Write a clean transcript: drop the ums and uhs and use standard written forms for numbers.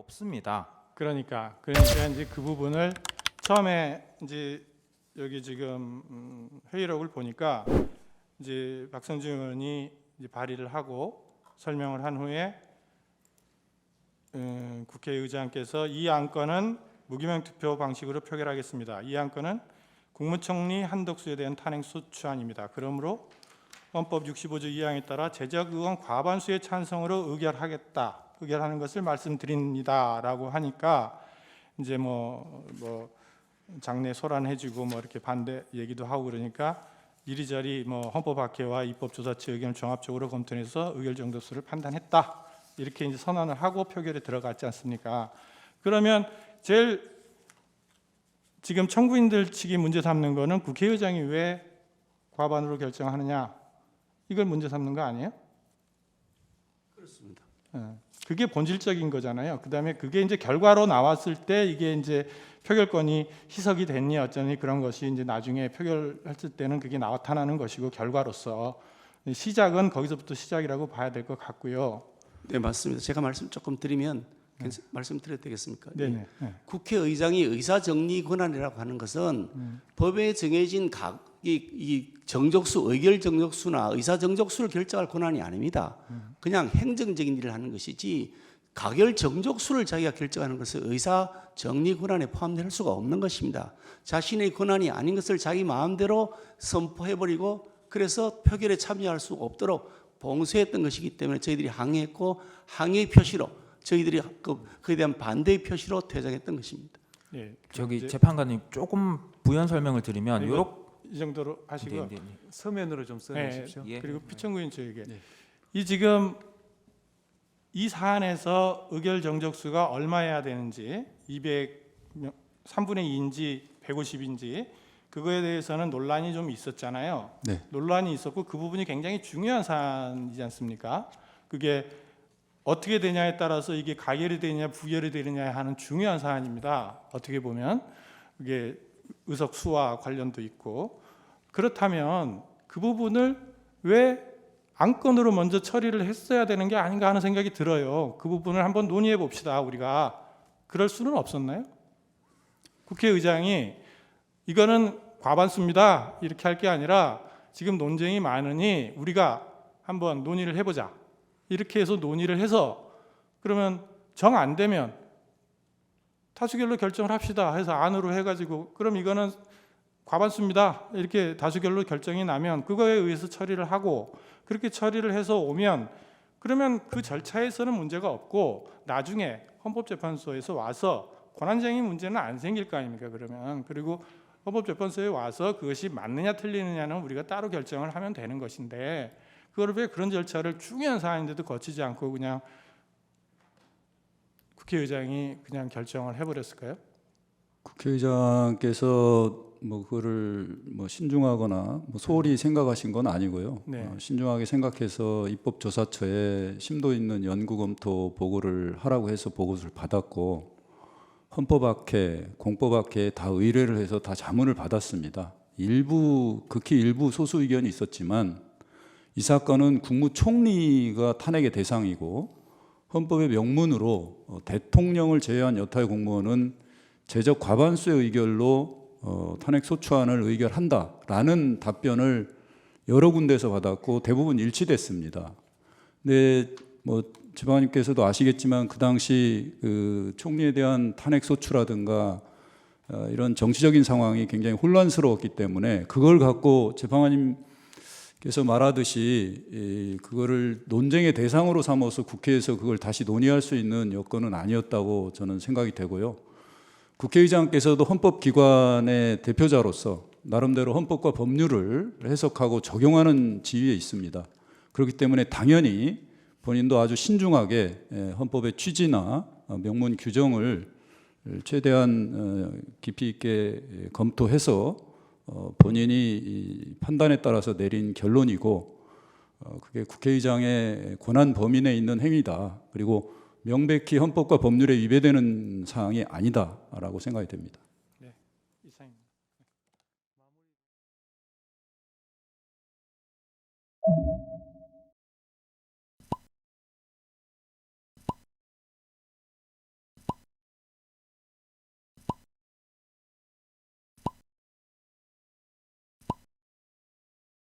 없습니다. 그러니까 이제 그 부분을 처음에 이제 여기 지금 회의록을 보니까 이제 박성준 의원이 이제 발의를 하고 설명을 한 후에 국회의장께서 이 안건은 무기명 투표 방식으로 표결하겠습니다. 이 안건은 국무총리 한덕수에 대한 탄핵 소추안입니다. 그러므로 헌법 65조 2항에 따라 제적 의원 과반수의 찬성으로 의결하는 것을 말씀드립니다라고 하니까 이제 뭐 장례 소란해주고 뭐 이렇게 반대 얘기도 하고 그러니까 이리저리 뭐 헌법학회와 입법조사처 의견을 종합적으로 검토해서 의결 정도수를 판단했다 이렇게 이제 선언을 하고 표결에 들어갔지 않습니까? 그러면 제일 지금 청구인들 측이 문제 삼는 거는 국회의장이 왜 과반으로 결정하느냐 이걸 문제 삼는 거 아니에요? 그렇습니다. 그게 본질적인 거잖아요. 그다음에 그게 이제 결과로 나왔을 때 이게 이제 표결권이 희석이 됐니 어쩌니 그런 것이 이제 나중에 표결했을 때는 그게 나타나는 것이고 결과로서 시작은 거기서부터 시작이라고 봐야 될 것 같고요. 네, 맞습니다. 제가 말씀 조금 드리면 말씀드려도 되겠습니까? 네네. 국회의장이 의사정리 권한이라고 하는 것은 법에 정해진 이 정족수, 의결 정족수나 의사 정족수를 결정할 권한이 아닙니다. 그냥 행정적인 일을 하는 것이지 가결 정족수를 자기가 결정하는 것을 의사 정리 권한에 포함될 수가 없는 것입니다. 자신의 권한이 아닌 것을 자기 마음대로 선포해버리고 그래서 표결에 참여할 수 없도록 봉쇄했던 것이기 때문에 저희들이 항의했고 항의 표시로 저희들이 그에 대한 반대의 표시로 퇴장했던 것입니다. 네, 저기 재판관님 조금 부연 설명을 드리면 네, 이 정도로 하시고 서면으로 좀 써주십시오. 예. 그리고 피청구인 저에게 네. 이 지금 이 사안에서 의결 정족수가 얼마여야 되는지 3분의 2인지 150인지 그거에 대해서는 논란이 좀 있었잖아요. 네. 논란이 있었고 그 부분이 굉장히 중요한 사안이지 않습니까? 그게 어떻게 되냐에 따라서 이게 가결이 되느냐 부결이 되느냐 하는 중요한 사안입니다. 어떻게 보면 그게 의석 수와 관련도 있고 그렇다면 그 부분을 왜 안건으로 먼저 처리를 했어야 되는 게 아닌가 하는 생각이 들어요. 그 부분을 한번 논의해 봅시다. 우리가 그럴 수는 없었나요? 국회의장이 이거는 과반수입니다 이렇게 할 게 아니라 지금 논쟁이 많으니 우리가 한번 논의를 해보자 이렇게 해서 논의를 해서 그러면 정 안 되면 다수결로 결정을 합시다 해서 안으로 해가지고 그럼 이거는 과반수입니다 이렇게 다수결로 결정이 나면 그거에 의해서 처리를 하고 그렇게 처리를 해서 오면 그러면 그 절차에서는 문제가 없고 나중에 헌법재판소에서 와서 권한쟁의 문제는 안 생길 거 아닙니까? 그러면 그리고 헌법재판소에 와서 그것이 맞느냐 틀리느냐는 우리가 따로 결정을 하면 되는 것인데 그걸 왜 그런 절차를 중요한 사안인데도 거치지 않고 그냥 국회의장이 그냥 결정을 해버렸을까요? 국회의장께서 그거를 신중하거나 소홀히 생각하신 건 아니고요. 네. 신중하게 생각해서 입법조사처에 심도 있는 연구 검토 보고를 하라고 해서 보고를 받았고 헌법학회, 공법학회에 다 의뢰를 해서 다 자문을 받았습니다. 극히 일부 소수 의견이 있었지만 이 사건은 국무총리가 탄핵의 대상이고 헌법의 명문으로 대통령을 제외한 여타의 공무원은 제적 과반수의 의결로 탄핵 소추안을 의결한다라는 답변을 여러 군데에서 받았고 대부분 일치됐습니다. 근데 재판관님께서도 아시겠지만 그 당시 그 총리에 대한 탄핵 소추라든가 이런 정치적인 상황이 굉장히 혼란스러웠기 때문에 그걸 갖고 재판관님께서 말하듯이 그거를 논쟁의 대상으로 삼아서 국회에서 그걸 다시 논의할 수 있는 여건은 아니었다고 저는 생각이 되고요. 국회의장께서도 헌법기관의 대표자로서 나름대로 헌법과 법률을 해석하고 적용하는 지위에 있습니다. 그렇기 때문에 당연히 본인도 아주 신중하게 헌법의 취지나 명문 규정을 최대한 깊이 있게 검토해서 본인이 판단에 따라서 내린 결론이고 그게 국회의장의 권한 범위 내에 있는 행위다. 그리고 명백히 헌법과 법률에 위배되는 사항이 아니다라고 생각이 됩니다.